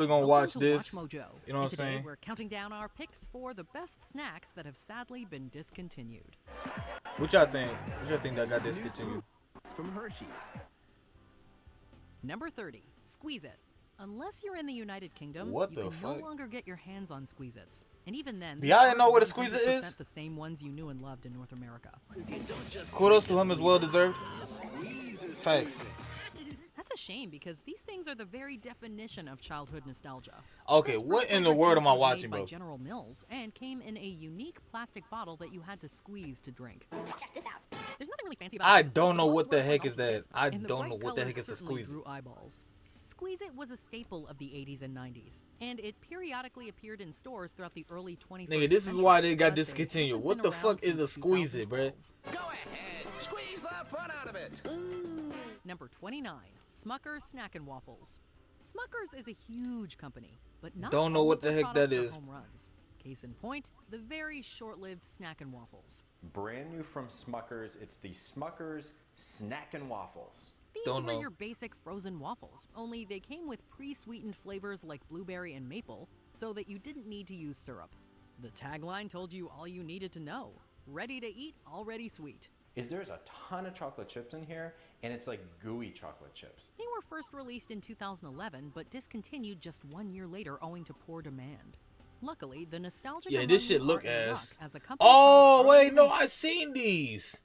We're gonna watch this. Watch Mojo. You know what I'm today saying? We're counting down our picks for the best snacks that have sadly been discontinued. What y'all think? What y'all think that got discontinued? From Hershey's. Number 30, Squeeze It. Unless you're in the United Kingdom, What you the can fuck? no longer get your hands on Squeeze-Its. And even then, Y'all didn't know what a a Squeeze-It is? The same ones you knew and loved in North America. Kudos to him, as well deserved. Facts. That's a shame because these things are the very definition of childhood nostalgia. Okay, This what red in the velvet world juice am I was watching, made by bro? General Mills and came in a unique plastic bottle that you had to squeeze to drink. Check this out. There's nothing really fancy about I it. don't know The what the ones were heck for is that. kids, I and the don't know bright what the heck colors is a certainly Squeeze It. drew eyeballs. Squeeze It was a staple of the 80s and 90s, and it periodically appeared in stores throughout the early 21st Nigga, this is century, why they got but they discontinued. haven't What been the around fuck is a since Squeeze It, bruh? 2012. Go ahead. Squeeze the fun out of it. Number 29, Smucker's Snack and Waffles. Smucker's is a huge company, but not Don't know all what of their the heck that products are is. home runs. Case in point, the very short-lived Snack and Waffles. Brand new from Smucker's, it's the Smucker's Snack and Waffles. These Don't were know. your basic frozen waffles, only they came with pre-sweetened flavors like blueberry and maple, so that you didn't need to use syrup. The tagline told you all you needed to know. Ready to eat, already sweet. There's a ton of chocolate chips in here, and it's like gooey chocolate chips. They were first released in 2011, but discontinued just 1 year later owing to poor demand. Luckily, the nostalgic Yeah, among this you shit look are in ass. luck, as a company Oh, called wait, no, Artisan- I seen these.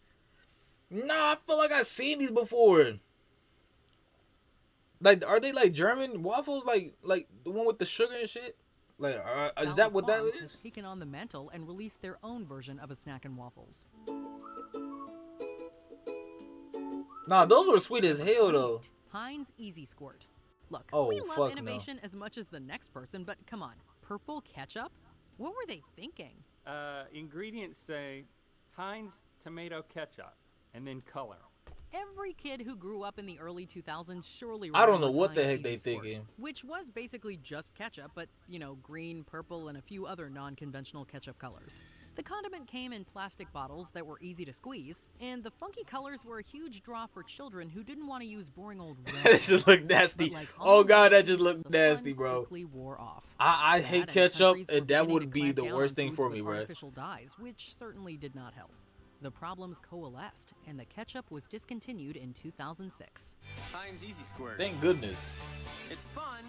Nah, I feel like I seen these before. Like, are they like German waffles? Like the one with the sugar and shit? Like, is that what that Farms has is? taken on the mantle and released their own version of a snack and waffles. Nah, those were sweet as hell, though. Heinz Easy Squirt. Look, Oh, we love fuck innovation as much as the next person, but come on, purple ketchup? What were they thinking? Ingredients say Heinz tomato ketchup and then color. Every kid who grew up in the early 2000s surely I don't know remembers what the Heinz heck they Easy Squirt, thinking. which was basically just ketchup, but, you know, green, purple, and a few other non-conventional ketchup colors. The condiment came in plastic bottles that were easy to squeeze, and the funky colors were a huge draw for children who didn't want to use boring old red. That just looked nasty. But like Oh all god, that things, just looked the nasty, fun bro. quickly wore off. I That hate and ketchup, countries were and that beginning would to be clamp the down worst on thing foods for with me, bro. artificial dyes, which certainly did not help. The problems coalesced, and the ketchup was discontinued in 2006. Heinz Easy Squirt. Thank goodness. It's fun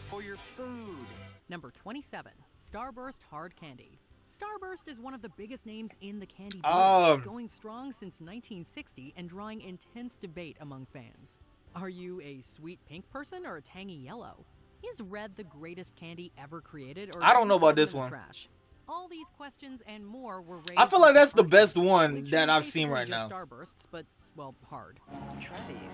for your food. Number 27, Starburst Hard Candy. Starburst is one of the biggest names in the candy Um. business, going strong since 1960 and drawing intense debate among fans. Are you a sweet pink person or a tangy yellow? Is red the greatest candy ever created, or I don't do you know throw about them this in the one. Trash? All these questions and more were raised. I feel like that's the Hard best Candy, one which that is I've seen basically right just now. Starbursts, but well, hard. Try these.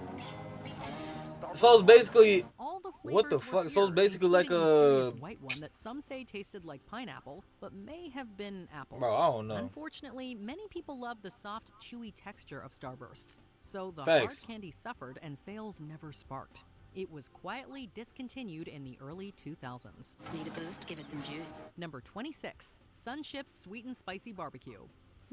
So it's basically All the What the flavors were fuck? So it's here, basically like including a mysterious a- white one that some say tasted like pineapple, but may have been apple. Bro, I don't know. Unfortunately, many people love the soft, chewy texture of Starbursts, so the Facts. hard candy suffered and sales never sparked. It was quietly discontinued in the early 2000s. Need a boost? Give it some juice. Number 26, Sunchips Sweet and Spicy Barbecue.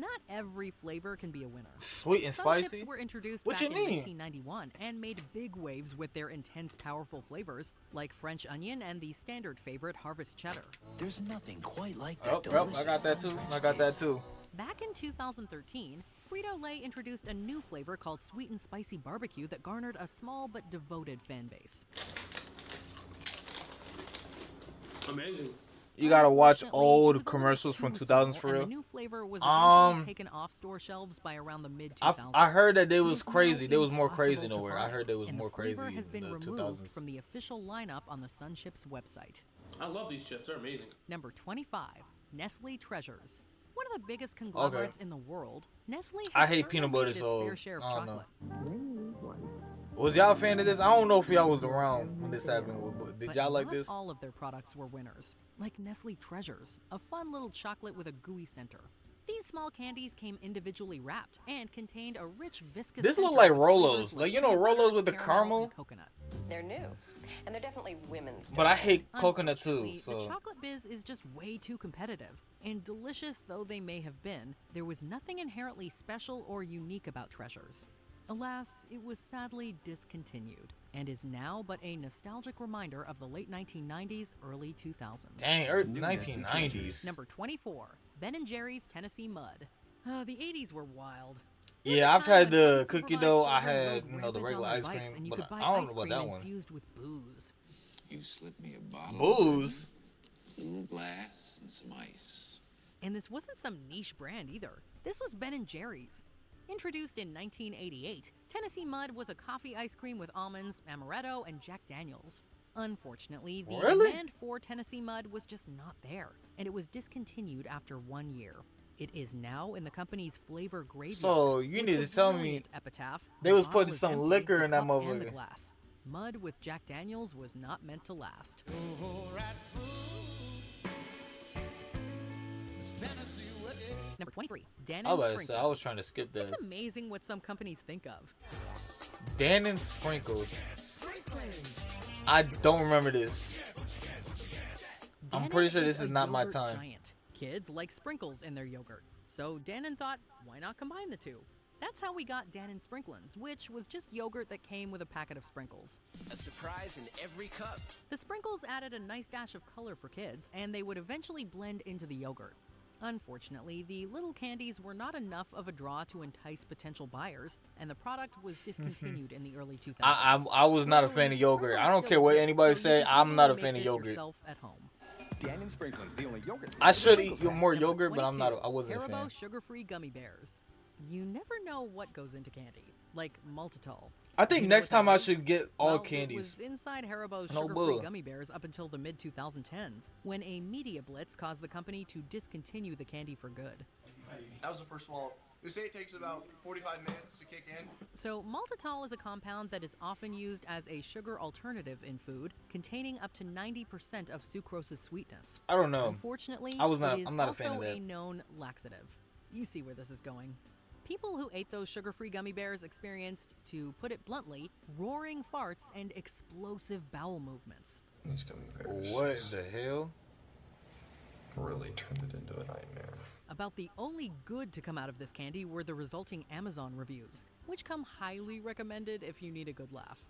Not every flavor can be a winner. Sweet and Sun spicy? chips were introduced What back you in mean? 1991 and made big waves with their intense, powerful flavors, like French onion and the standard favorite Harvest Cheddar. There's nothing quite like that Oh, delicious I got that too. sun-dried I got that taste. too. Back in 2013, Frito-Lay introduced a new flavor called Sweet and Spicy Barbecue that garnered a small but devoted fan base. Amazing. You gotta watch Unfortunately, it was a old little commercials too from small, 2000s for and real. The new flavor was eventually Um, taken off store shelves by around the mid I 2000s. heard that they It was is now crazy. They was more crazy impossible to nowhere. I find, heard they was and more the flavor crazy has in been the removed 2000s. from the official lineup on the Sunchips website. I love these chips. They're amazing. Number 25, Nestle Treasures. One of the biggest conglomerates in the world, Nestle has I hate certainly peanut butter, made its so fair share of I don't know. chocolate. Was y'all a fan of this? I don't know if y'all was around when this happened. But did But y'all like not this? all of their products were winners, like Nestle Treasures, a fun little chocolate with a gooey center. These small candies came individually wrapped and contained a rich, viscous. This look center like with flavors Rolos. Like, you know, peanut butter, Rolos with the and caramel? coconut. They're new, and they're definitely women's. But I hate coconut too. Unfortunately, the So chocolate biz is just way too competitive. And delicious though they may have been, there was nothing inherently special or unique about Treasures. Alas, it was sadly discontinued and is now but a nostalgic reminder of the late 1990s, early 2000s. Dang, 1990s. Number 24, Ben & Jerry's Tennessee Mud. The 80s were wild. Yeah, I've had the cookie dough. I had, you know, the regular ice And cream, you but could buy I don't ice know about cream that one. infused with booze. You slipped me a bottle Booze? of a little glass and some ice. And this wasn't some niche brand either. This was Ben & Jerry's. Introduced in 1988, Tennessee Mud was a coffee ice cream with almonds, amaretto, and Jack Daniels. Unfortunately, the demand for Tennessee Mud was just not there, and it was discontinued after 1 year. It is now in the company's flavor graveyard. So you need to tell me epitaph, they was putting some liquor in that and the motherfucker. glass. Mud with Jack Daniels was not meant to last. Number 23, Dan I and was about to say, Sprinkles. I was trying to skip that. It's amazing what some companies think of. Dan and Sprinkles. I don't remember this. I'm pretty sure this is not my time. Giant. Kids like sprinkles in their yogurt. So Dannon thought, why not combine the two? That's how we got Dannon Sprinklins, which was just yogurt that came with a packet of sprinkles. A surprise in every cup. The sprinkles added a nice dash of color for kids, and they would eventually blend into the yogurt. Unfortunately, the little candies were not enough of a draw to entice potential buyers, and the product was discontinued in the early 2000s. I was not a fan of yogurt. I don't care what anybody say. I'm not a fan of yogurt. Yourself at home. Dannon Sprinklin's the only yogurt. I should eat more yogurt, but I wasn't a fan. Haribo sugar-free gummy bears. You never know what goes into candy, like maltitol. I think You know next what time that I is? should get all Well, candies. It was inside Haribo's No sugar-free bull. gummy bears up until the mid-2010s, when a media blitz caused the company to discontinue the candy for good. That was the first swallow. They say it takes about 45 minutes to kick in. So maltitol is a compound that is often used as a sugar alternative in food, containing up to 90% of sucrose's sweetness. I don't know. Unfortunately, I'm not a also fan of that. a known laxative. You see where this is going. People who ate those sugar-free gummy bears experienced, to put it bluntly, roaring farts and explosive bowel movements. These gummy bears What the hell? really turned it into a nightmare. About the only good to come out of this candy were the resulting Amazon reviews, which come highly recommended if you need a good laugh.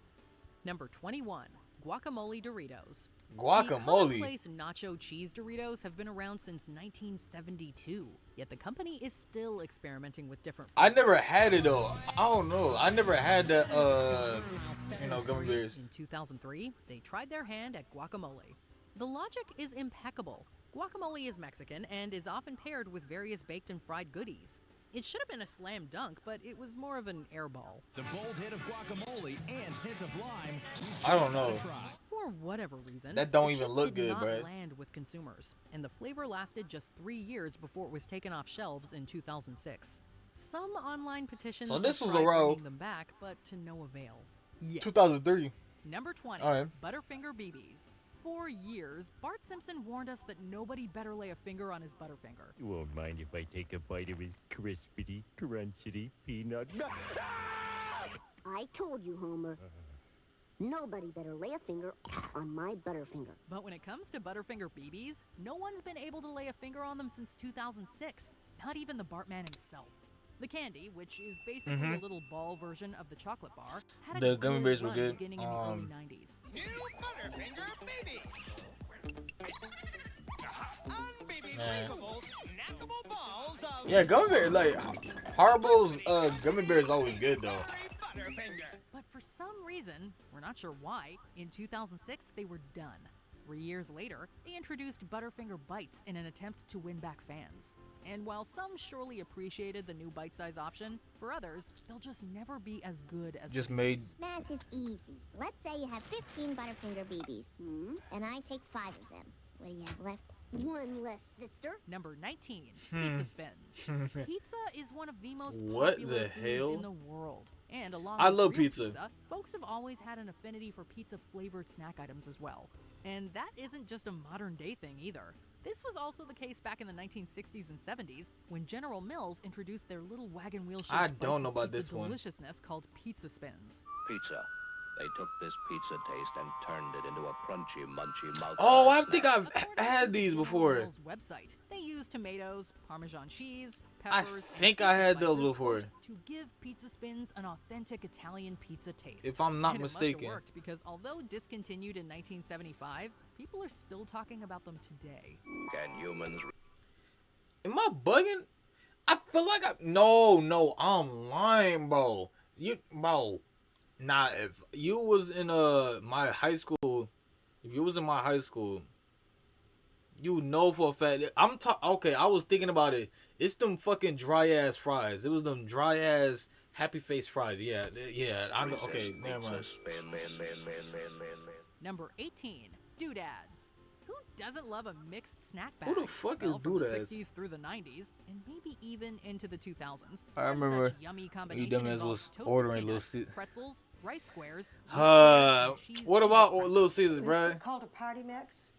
Number 21, guacamole Doritos. The Guacamole. commonplace nacho cheese Doritos have been around since 1972, yet the company is still experimenting with different I flavors. never had it though. I don't know. I never had that. Gummy bears. In 2003, they tried their hand at guacamole. The logic is impeccable. Guacamole is Mexican and is often paired with various baked and fried goodies. It should have been a slam dunk, but it was more of an airball. The bold hit of guacamole and hint of lime. I don't know. For whatever reason, That don't the even chip look did good, not bruh. land with consumers, and the flavor lasted just 3 years before it was taken off shelves in 2006. Some online petitions So this have was a tried row. bringing them back, but to no avail. Yet. 2003. Number 20, All right. Butterfinger BBs. For years, Bart Simpson warned us that nobody better lay a finger on his Butterfinger. You won't mind if I take a bite of his crispity, crunchity peanut. I told you, Homer. Nobody better lay a finger on my Butterfinger. But when it comes to Butterfinger BBs, no one's been able to lay a finger on them since 2006. Not even the Bartman himself. The candy, which is basically a little ball version of the chocolate bar, had The a gummy good bears were run good. beginning in the early 90s. New Butterfinger babies. Unbaby-drinkable, snackable balls of Yeah, gummy bears. Like Haribo's gummy bears always good though. Butterfinger. But for some reason, we're not sure why, in 2006 they were done. 3 years later, they introduced Butterfinger Bites in an attempt to win back fans. And while some surely appreciated the new bite-size option, for others, they'll just never be as good as Just the made. BBs. Math is easy. Let's say you have 15 Butterfinger BBs. And I take 5 of them. What do you have left? One less, sister. Number 19, Pizza Spins. Pizza is one of the most What popular the foods hell? in the world. And along I with love real pizza. Folks have always had an affinity for pizza-flavored snack items as well. And that isn't just a modern-day thing either. This was also the case back in the 1960s and 70s when General Mills introduced their little wagon wheel-shaped I bites don't of know about pizza this one. deliciousness called Pizza Spins. Pizza. They took this pizza taste and turned it into a crunchy, munchy mouth. Oh, I think I've According to had these General before. Mills' website, they used use tomatoes, Parmesan cheese, I peppers, think and I pizza had those slices, before. quote, to give pizza spins an authentic Italian pizza taste. If I'm not And mistaken. it must have worked because although discontinued in 1975, people are still talking about them today. Can humans... Am I bugging? I feel like no, I'm lying, bro. Nah, if you was in my high school, you know for a fact. Okay, I was thinking about it. It's them fucking dry ass fries. It was them dry ass happy face fries. Yeah. I know. Okay, never mind. Number 18, doodads. Who doesn't love a mixed snack bag? Who the fuck is From the doodads? 60s through the 90s, and maybe even into the 2000s. I one remember such yummy you combination dumbass involved was toasted ordering peanuts, Little pretzels, rice squares, wheat squares, and cheese what and about crackers. Little Caesars, It's bro? called a party mix.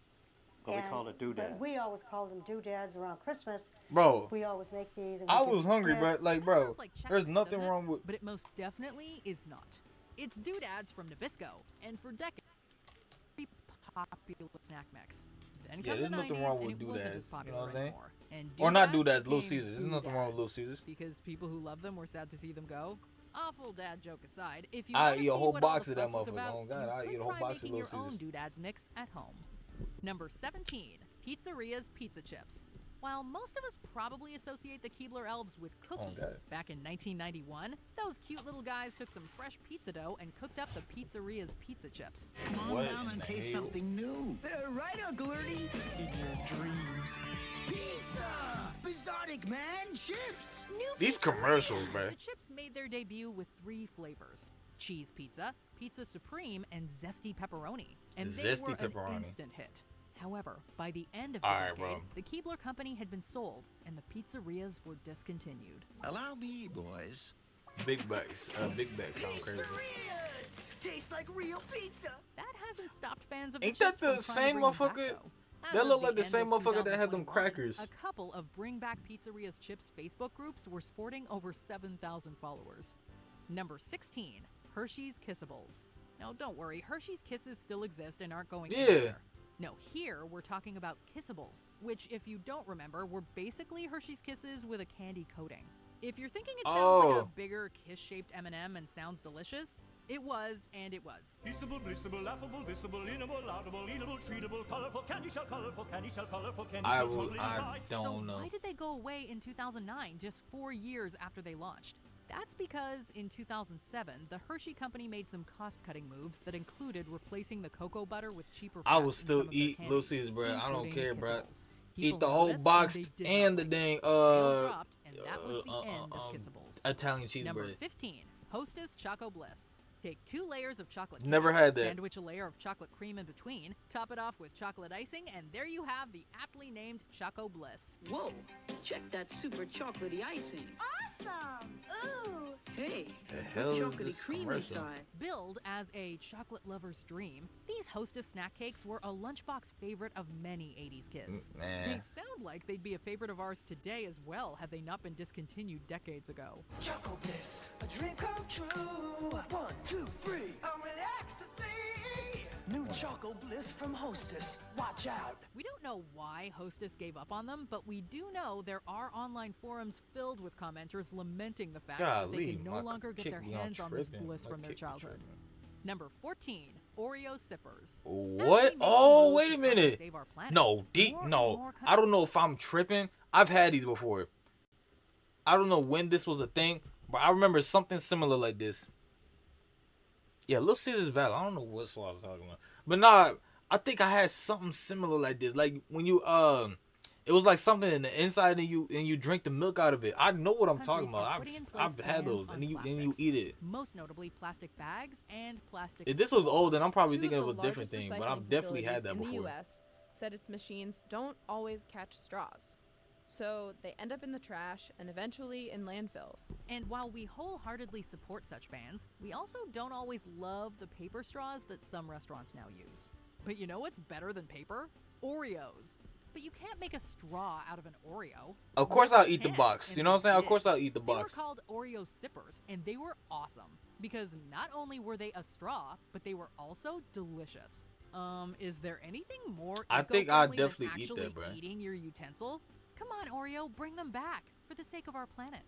But we call it But doodad. we always called them doodads around Christmas. Bro, We always make these. And I we give was these hungry, bro. gifts. Like, That bro, sounds like there's Chex-Mix, nothing doesn't it? wrong with. But it most definitely is not. It's doodads from Nabisco, and for decades, a popular snack mix. Then Yeah, come there's the nothing 90s, wrong and with it wasn't as doodads. You know popular what I'm saying? anymore. And Or not doodads doodads, Little became Caesars. There's nothing wrong with Little doodads, Caesars. because people who loved them were sad to see them go. Awful dad joke aside, if you I wanna eat a see whole what all box the of that fuss was motherfucker. about, Oh, God, you I could eat a whole try box of making your Little own Caesars. doodads mix at home. Number 17, Pizzeria's pizza chips. While most of us probably associate the Keebler elves with cookies, God. back in 1991, those cute little guys took some fresh pizza dough and cooked up the Pizzeria's pizza chips. Come What on down in and the taste hell? something new. Right, Uncle Ernie? In your dreams. Pizza! Bizarric, man! Chips! New These commercials, bro. The chips made their debut with 3 flavors: cheese pizza, pizza supreme, and zesty pepperoni. And they Zesty were pepperoni. an instant hit. However, by the end of the Alright, decade, bro. the Keebler Company had been sold, and the pizzerias were discontinued. Allow me, boys. Big bags. Big bags sound crazy. Tastes like real pizza. That hasn't stopped fans of Ain't the that chips the from trying to same bring them back, motherfucker? though. As That of look like the end same of motherfucker that had them 2021, crackers. A couple of Bring Back Pizzeria's Chips Facebook groups were sporting over 7,000 followers. Number 16, Hershey's Kissables. Now, don't worry, Hershey's Kisses still exist and aren't going anywhere. No, here we're talking about Kissables, which, if you don't remember, were basically Hershey's Kisses with a candy coating. If you're thinking it sounds like a bigger kiss-shaped M&M and sounds delicious, it was, and it was. Kissable, blissable, laughable, visible, inable, laudable, eatable, treatable, colorful, candy shell, colorful, candy shell, colorful, candy shell, totally inside. don't So know. why did they go away in 2009, just 4 years after they launched? That's because in 2007, the Hershey Company made some cost-cutting moves that included replacing the cocoa butter with cheaper I fats will in still some of their eat Little candies, Caesars, bro. I don't including care, bro. Kissables. People Eat the whole noticed, box and they did and the like it. dang Sales dropped, and that was the end of Kissables. Italian cheese Number bread. 15, Hostess Choco Bliss. Take 2 layers of chocolate Never cake, had that. sandwich a layer of chocolate cream in between, top it off with chocolate icing, and there you have the aptly named Choco Bliss. Whoa, check that super chocolatey icing. Awesome! Ooh! Hey, The hell is chocolatey this cream commercial? inside. Billed as a chocolate lover's dream, these Hostess snack cakes were a lunchbox favorite of many 80s kids. Man. They sound like they'd be a favorite of ours today as well, had they not been discontinued decades ago. Choco Bliss, a dream come true. 1, 2, 3, I'm relaxed to see. New Choco Bliss from Hostess. Watch out. We don't know why Hostess gave up on them, but we do know there are online forums filled with commenters lamenting the fact that they Golly, can no my longer get kick their be on hands on this tripping. bliss My from their kick be childhood. tripping. Number 14, Oreo Sippers. What? Oh, wait a minute. Save our planet. No, no. I don't know if I'm tripping. I've had these before. I don't know when this was a thing, but I remember something similar like this. Yeah, Little Caesars Valid. I don't know what sauce I was talking about. But nah, I think I had something similar like this. Like when you it was like something in the inside and you drink the milk out of it. I know what I'm talking about. I've had those and you eat it. Most notably plastic bags and plastic If this was old, then I'm probably Two thinking of of the a different largest thing, but I've recycling definitely had facilities that in before. the U.S. said its machines don't always catch straws. So they end up in the trash and eventually in landfills. And while we wholeheartedly support such bans, we also don't always love the paper straws that some restaurants now use. But you know what's better than paper? Oreos. But you can't make a straw out of an Oreo. Of course Well, I'll eat the can, box. and You know what I'm saying? we Of course did. I'll eat the box. They were called Oreo Sippers, and they were awesome. Because not only were they a straw, but they were also delicious. Is there anything more I think I'd eco-friendly than definitely eat that, actually bro. eating your utensil? Come on, Oreo, bring them back for the sake of our planet.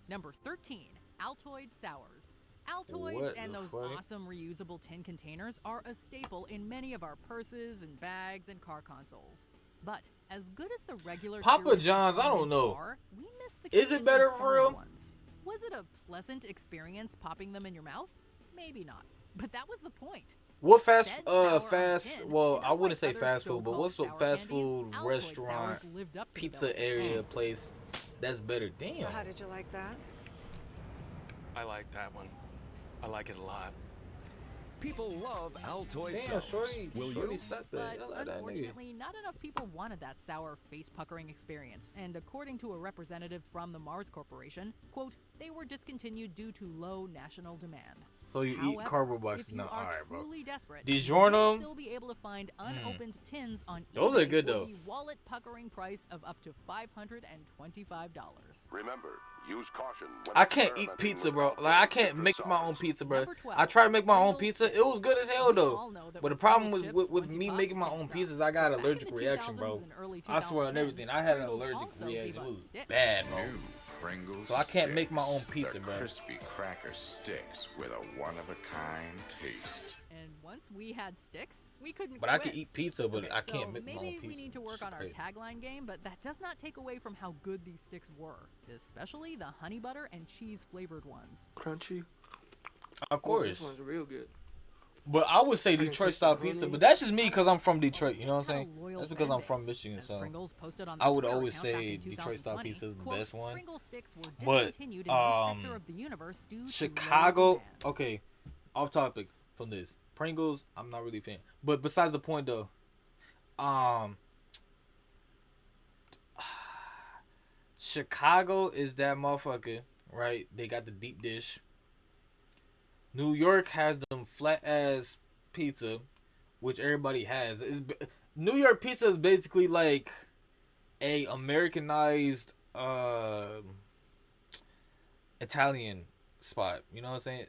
Number 13, Altoid Sours. Altoids What and the those fuck? awesome reusable tin containers are a staple in many of our purses and bags and car consoles. But as good as the regular Papa Curious John's, I don't Experiments know. are, we miss the Is it Curious better and for Sour real? ones. Was it a pleasant experience popping them in your mouth? Maybe not. But that was the point. What fast Said sour on fast tin, well, and I wouldn't unlike say other fast food, but so-called what's a sour fast candies, food Altoid restaurant, Sours lived up to the pizza billing. area place that's better? Damn. So how did you like that? I like that one. I like it a lot. People love Altoid Damn, sours. shorty, Will shorty you? stopped But that. Hell out of that nigga. unfortunately, not enough people wanted that sour face-puckering experience, and according to a representative from the Mars Corporation, quote, they were discontinued due to low national demand. So you eat However, cardboard boxes if you now? are Alright, bro. truly desperate, DiGiorno? you'll still be able to find unopened tins on Those eBay are good, for though. the wallet-puckering price of up to $525. Remember, use caution when I can't eat experimenting pizza, with bro. Altoid Like I can't citrus make my own sours. pizza, bro. Number 12, I tried to make my own Pringles pizza. It was chips. good as hell We though. all know that But the with problem Pringles was chips, with once you me pop, making my you own can't pizzas, stop. I got But back allergic in the reaction, 2000s bro. and early I swear on 2010s, everything. I had an Pringles allergic also reaction. gave It us was sticks. bad, bro. New Pringles So I can't make my own Sticks, pizza, the bro. crispy cracker sticks with a one-of-a-kind taste. And once we had sticks, we couldn't But I quit. could eat pizza, but Okay, I so can't make my own maybe pizza. we need to work It's on our crazy. tagline game, but that does not take away from how good these sticks were, especially the honey butter and cheese flavored ones. Crunchy. Of Oh, this course. one's real good. But I would say can Detroit taste style the pizza, honey. but that's just me because I'm from Detroit. You know what I'm Sticks had a saying? loyal That's because fan I'm from base, Michigan, as so Pringles posted on I their would Twitter always account back say in Detroit style 2020, pizza is the quote, best one. Pringle sticks were But discontinued in this sector of the universe due to low Chicago, demand. okay, off topic from this. Pringles, I'm not really a fan. But besides the point though, Chicago is that motherfucker, right? They got the deep dish. New York has them flat ass pizza, which everybody has. New York pizza is basically like a Americanized Italian spot. You know what I'm saying?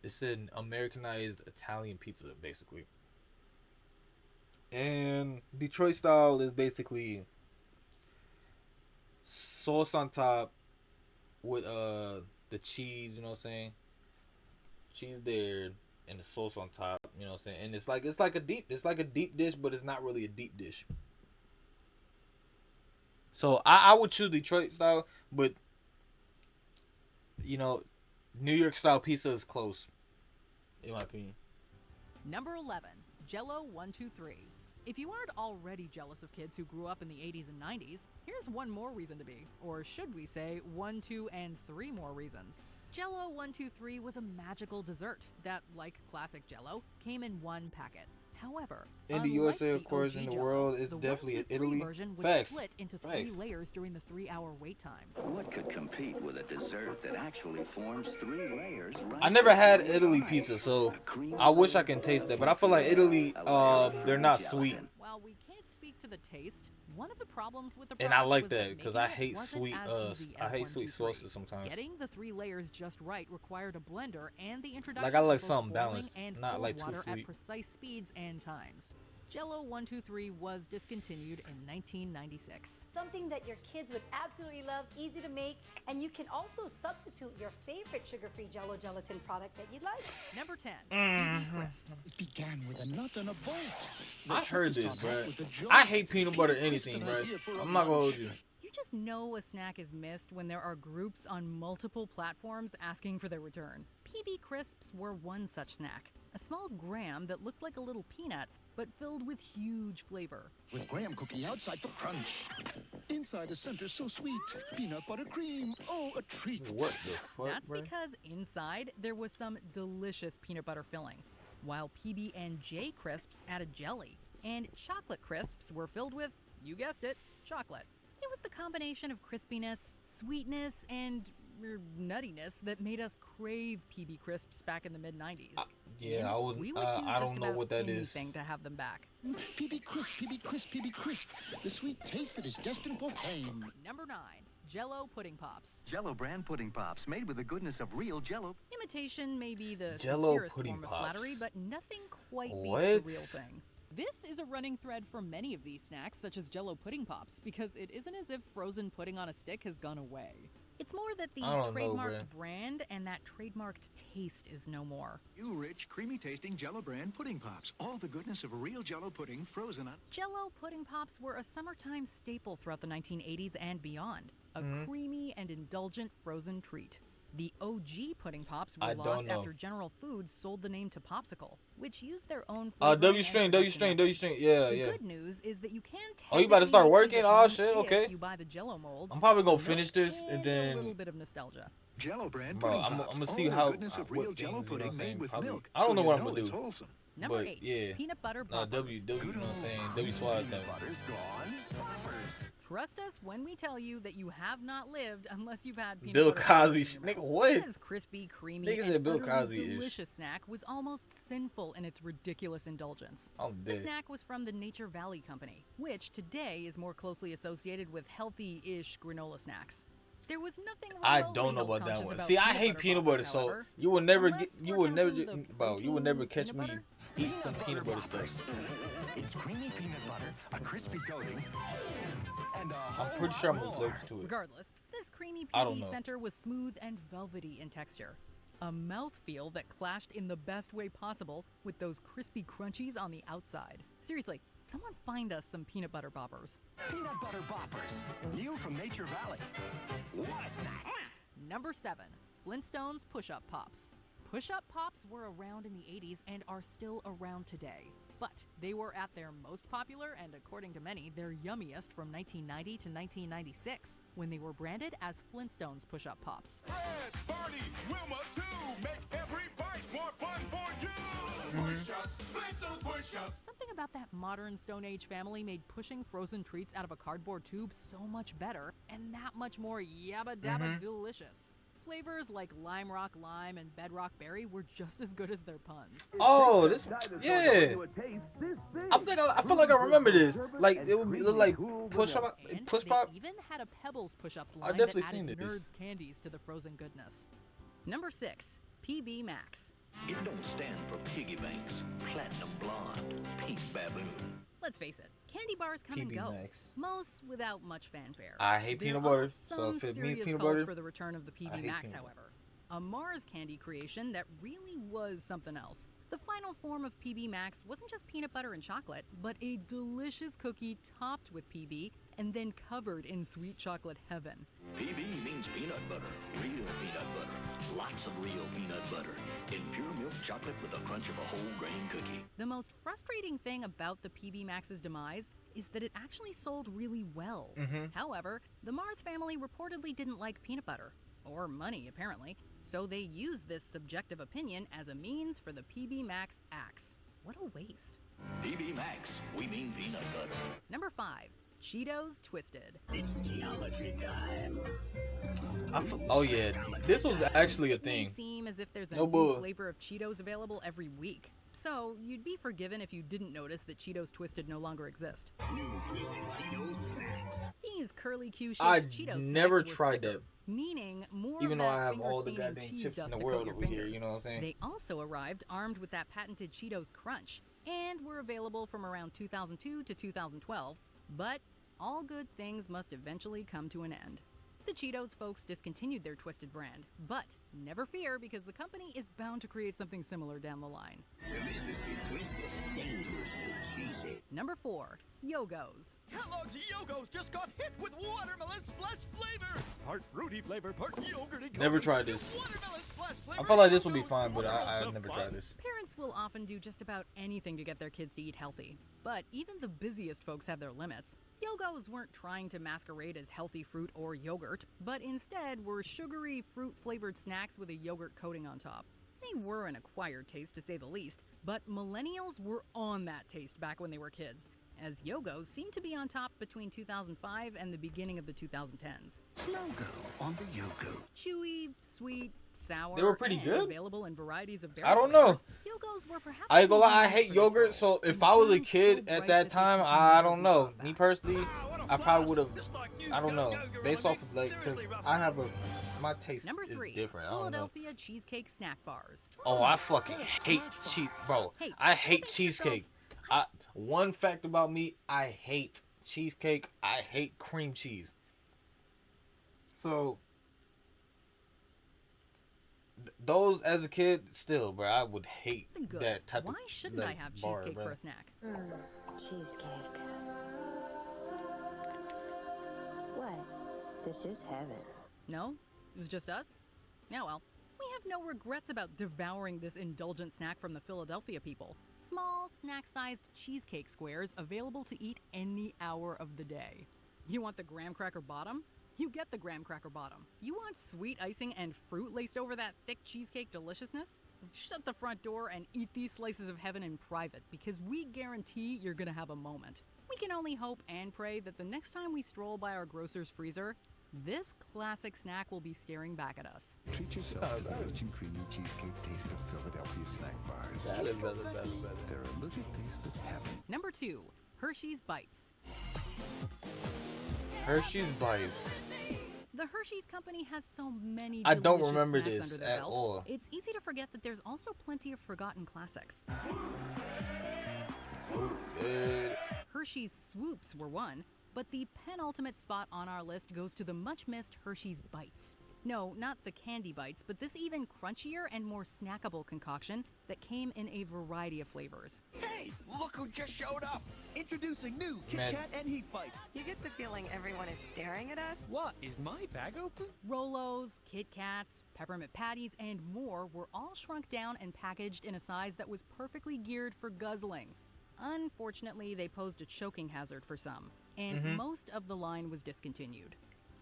It's an Americanized Italian pizza basically. And Detroit style is basically sauce on top with the cheese, you know what I'm saying? Cheese there and the sauce on top, you know what I'm saying? And it's like a deep dish, but it's not really a deep dish. So I would choose Detroit style, but you know, New York style pizza is close, in my opinion. Number 11, Jello 123. If you aren't already jealous of kids who grew up in the 80s and 90s, here's one more reason to be. Or should we say 1, 2, and 3 more reasons. Jello 123 was a magical dessert that, like classic Jello, came in one packet. However, In the unlike USA, of the course, OG in the Jell-O, world, it's the definitely 1, 2, 3 Italy. version was Facts. split into 3 Facts. layers during the 3-hour wait time. What could compete with a dessert that actually forms 3 layers right I never had before Italy your pizza, eyes? so A cream I wish I layer can of taste that. But I feel like Italy, a layer of they're fruit not gelatin. sweet. While we can't speak to the taste, one of the problems with the And product I like was that because making I it hate wasn't sweet as easy I as hate 1, sweet 2, 3. sauces sometimes. Getting the 3 layers just right required a blender and the introduction Like I like of both something boiling balanced, and not cold like too water sweet. at precise speeds and times. Jello 123 was discontinued in 1996. Something that your kids would absolutely love, easy to make, and you can also substitute your favorite sugar-free Jello gelatin product that you'd like. Number 10, Mhm. PB Crisps. It began with a nut and a bolt. I heard this, bro. I hate peanut butter anything, bro. I'm not gonna hold you. You just know a snack is missed when there are groups on multiple platforms asking for their return. PB Crisps were one such snack. A small graham that looked like a little peanut, but filled with huge flavor. With graham cookie outside for crunch. Inside the center so sweet. Peanut butter cream. Oh, a treat. What the fuck, That's bro? because inside there was some delicious peanut butter filling, while PB&J Crisps added jelly, and chocolate crisps were filled with, you guessed it, chocolate. It was the combination of crispiness, sweetness, and nuttiness that made us crave PB Crisps back in the mid-90s. Yeah, I was. We would do I just don't know about what that is. anything to have them back. PB Crisp, PB Crisp, PB Crisp. The sweet taste that is destined for fame. Number 9, Jell-O Pudding Pops. Jell-O brand pudding pops, made with the goodness of real Jell-O. Imitation may be the Jell-O sincerest pudding form of pops. flattery, but nothing quite beats What? the real thing. This is a running thread for many of these snacks, such as Jell-O pudding pops, because it isn't as if frozen pudding on a stick has gone away. It's more that the trademarked brand and that trademarked taste is no more. New rich, creamy tasting Jell-O brand pudding pops. All the goodness of real Jell-O pudding frozen on. Jell-O pudding pops were a summertime staple throughout the 1980s and beyond. A creamy and indulgent frozen treat. The OG pudding pops were lost after General Foods sold the name to Popsicle, which used their own flavor. W string. Yeah, the yeah. good news is that you can Oh, you about to start working? Oh shit, okay. You buy the Jell-O molds. I'm probably gonna finish this and then a little bit of nostalgia. Jell-O brand bro, pudding I'm pops. gonna see All how the goodness of real Jell-O pudding made with milk. I don't know what I'm so gonna it's do. wholesome. Number But 8, yeah, peanut butter boppers. W, you know what I'm saying? W Swaz though. Butter's gone. Boppers. Trust us when we tell you that you have not lived unless you've had peanut Bill butter Cosby, boppers in your nigga, mouth. what? This crispy, creamy, Niggas and said Bill utterly Cosby-ish. delicious snack was almost sinful in its ridiculous indulgence. I'm The dead. snack was from the Nature Valley Company, which today is more closely associated with healthy-ish granola snacks. There was nothing I remotely don't know about that health-conscious one. about See, I peanut hate butter peanut boppers, butter, so however. you will never Unless get, you we're will never counting get, the bro, you will never catch peanut me butter? eat some peanut butter stuff. It's creamy peanut butter, a crispy coating, and a I'm pretty sure I'm allergic to it. Regardless, this creamy I don't PB know. center was smooth and velvety in texture. A mouthfeel that clashed in the best way possible with those crispy crunchies on the outside. Seriously, someone find us some peanut butter boppers. peanut butter boppers. New from Nature Valley. What a snack! Number 7, Flintstones Push-Up Pops. Push-Up Pops were around in the 80s and are still around today. But they were at their most popular and, according to many, their yummiest from 1990 to 1996, when they were branded as Flintstones Push-Up Pops. Fred, Barney, Wilma, too. Make every bite more fun for you. Push-ups, Flintstones push-ups. Something about that modern Stone Age family made pushing frozen treats out of a cardboard tube so much better and that much more yabba dabba delicious. Flavors like Lime Rock Lime and Bedrock Berry were just as good as their puns. Oh, this, yeah. I feel like I remember this. Like it would be look like push pop. They even had a Pebbles push-ups line definitely that seen added this. Nerds candies to the frozen goodness. Number 6, PB Max. It don't stand for piggy banks, platinum blonde, pink baboon. Let's face it, candy bars come and PB go, Max. most without much fanfare. I hate There peanut are butter, so some if it means serious peanut calls butter, for the return of the I PB hate Max, peanut however. A Mars candy creation that really was something else. The final form of PB Max wasn't just peanut butter and chocolate, but a delicious cookie topped with PB and then covered in sweet chocolate heaven. PB means peanut butter, real peanut butter, lots of real peanut butter, in pure milk chocolate with a crunch of a whole grain cookie. The most frustrating thing about the PB Max's demise is that it actually sold really well. However, the Mars family reportedly didn't like peanut butter, or money apparently, so they used this subjective opinion as a means for the PB Max axe. What a waste. PB Max, we mean peanut butter. Number 5, Cheetos Twisted. It's geometry time. oh yeah, this was actually a It may thing. seem as if there's a No new bull. flavor of Cheetos available every week. So, you'd be forgiven if you didn't notice that Cheetos Twisted no longer exist. New Twisted Cheetos snacks. These curly Q-shaped I Cheetos never snacks were tried thicker, that. meaning more Even of though that I have all the finger-staining goddamn cheese chips dust in the to coat world your over here, fingers. you know what I'm saying? They also arrived armed with that patented Cheetos Crunch, and were available from around 2002 to 2012, but all good things must eventually come to an end. The Cheetos folks discontinued their Twisted brand, but never fear because the company is bound to create something similar down the line. Deliciously twisted, dangerously cheesy. Number 4, Yogos. Kellogg's Yogos just got hit with watermelon splash flavor. Part fruity flavor, part yogurty. Never tried this. Watermelon splash flavor. I feel like this would be fine, but I've never tried this. Parents will often do just about anything to get their kids to eat healthy, but even the busiest folks have their limits. Yogos weren't trying to masquerade as healthy fruit or yogurt, but instead were sugary, fruit-flavored snacks with a yogurt coating on top. They were an acquired taste, to say the least, but millennials were on that taste back when they were kids, as Yogos seemed to be on top between 2005 and the beginning of the 2010s. Logo on the Yogo. Chewy, sweet, sour, They were pretty and good. available in varieties of berry I don't know. flavors. Yogos were perhaps I ain't gonna lie, I the hate least yogurt, so if I was a kid at that time, I don't know. Me personally, I probably would have, I don't know, based off of like, cause I have my taste Number is 3, different. I don't know. Philadelphia cheesecake snack bars. Oh, I fucking hate cheese, bro. I hate cheesecake. One fact about me, I hate cheesecake. I hate cream cheese. So those as a kid, still, bro, I would hate Good. that type Why of shouldn't I have bar, cheesecake bro. for a snack? Cheesecake. What? This is heaven. No? It was just us? Yeah, well. We have no regrets about devouring this indulgent snack from the Philadelphia people. Small, snack-sized cheesecake squares available to eat any hour of the day. You want the graham cracker bottom? You get the graham cracker bottom. You want sweet icing and fruit laced over that thick cheesecake deliciousness? Shut the front door and eat these slices of heaven in private, because we guarantee you're gonna have a moment. We can only hope and pray that the next time we stroll by our grocer's freezer, this classic snack will be staring back at us. Treat yourself to the rich and creamy cheesecake taste of Philadelphia snack bars. That is better. They're a little taste of heaven. Number 2, Hershey's Bites. Hershey's Bites. The Hershey's company has so many I don't delicious remember snacks this under their at belt. all. It's easy to forget that there's also plenty of forgotten classics. Hershey's Swoops were one, but the penultimate spot on our list goes to the much-missed Hershey's Bites. No, not the candy bites, but this even crunchier and more snackable concoction that came in a variety of flavors. Hey, look who just showed up! Introducing new Kit Man. Kat and Heath Bites. You get the feeling everyone is staring at us? What? Is my bag open? Rolos, Kit Kats, peppermint patties, and more were all shrunk down and packaged in a size that was perfectly geared for guzzling. Unfortunately, they posed a choking hazard for some, and most of the line was discontinued.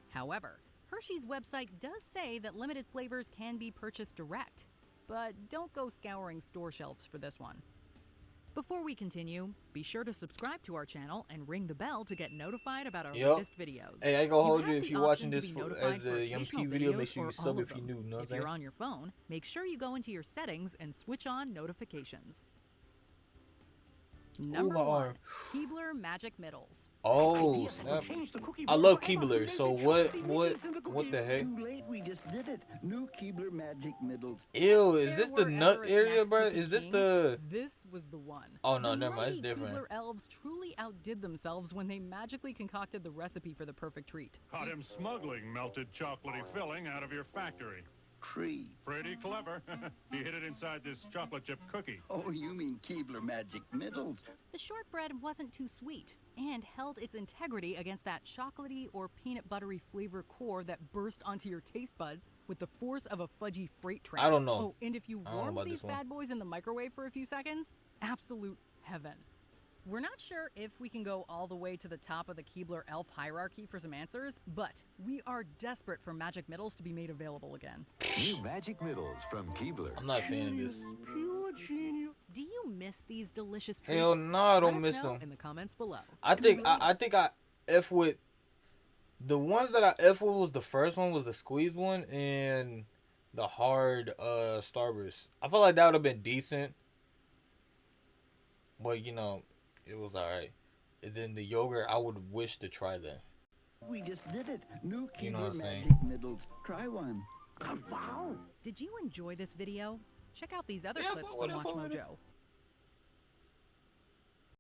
However, Hershey's website does say that limited flavors can be purchased direct, but don't go scouring store shelves for this one. Before we continue, be sure to subscribe to our channel and ring the bell to get notified about our latest videos. Hey, I ain't gonna hold you have if the you're watching option to this be for, notified as for a occasional Yungp video. videos Make sure you or sub all if of you them. new. Know what If I'm you're saying? on your phone, make sure you go into your settings and switch on notifications. Number my 1, arm. Keebler Magic Middles. Oh, snap. I love Keebler. So what the heck? Too late, we just did it. New Keebler Magic Middles. Ew, is this the There nut were ever a area, snack bro? cookie Is this king, the... This was the one. Oh, no, The never mind. It's mighty different. Keebler elves truly outdid themselves when they magically concocted the recipe for the perfect treat. Caught him smuggling melted chocolatey filling out of your factory. Tree. Pretty clever. He hid it inside this chocolate chip cookie. Oh, you mean Keebler Magic Middles? The shortbread wasn't too sweet and held its integrity against that chocolatey or peanut buttery flavor core that burst onto your taste buds with the force of a fudgy freight train. I don't know. Oh, and if you I don't know warmed about these this one. bad boys in the microwave for a few seconds, absolute heaven. We're not sure if we can go all the way to the top of the Keebler elf hierarchy for some answers, but we are desperate for Magic Middles to be made available again. New Magic Middles from Keebler. I'm not a fan of this. Do you miss these delicious treats? Hell no, I don't Let us miss know them. in the comments below. I think I F with the ones that I F with was the first one was the squeeze one and the hard Starburst. I feel like that would have been decent, but you know, it was alright. And then the yogurt, I would wish to try that. We just did it. New Keebler You know what I'm saying? Magic Middles. Try one. Wow. Did you enjoy this video? Check out these other Yeah, clips fuck with from it, fuck with it. WatchMojo.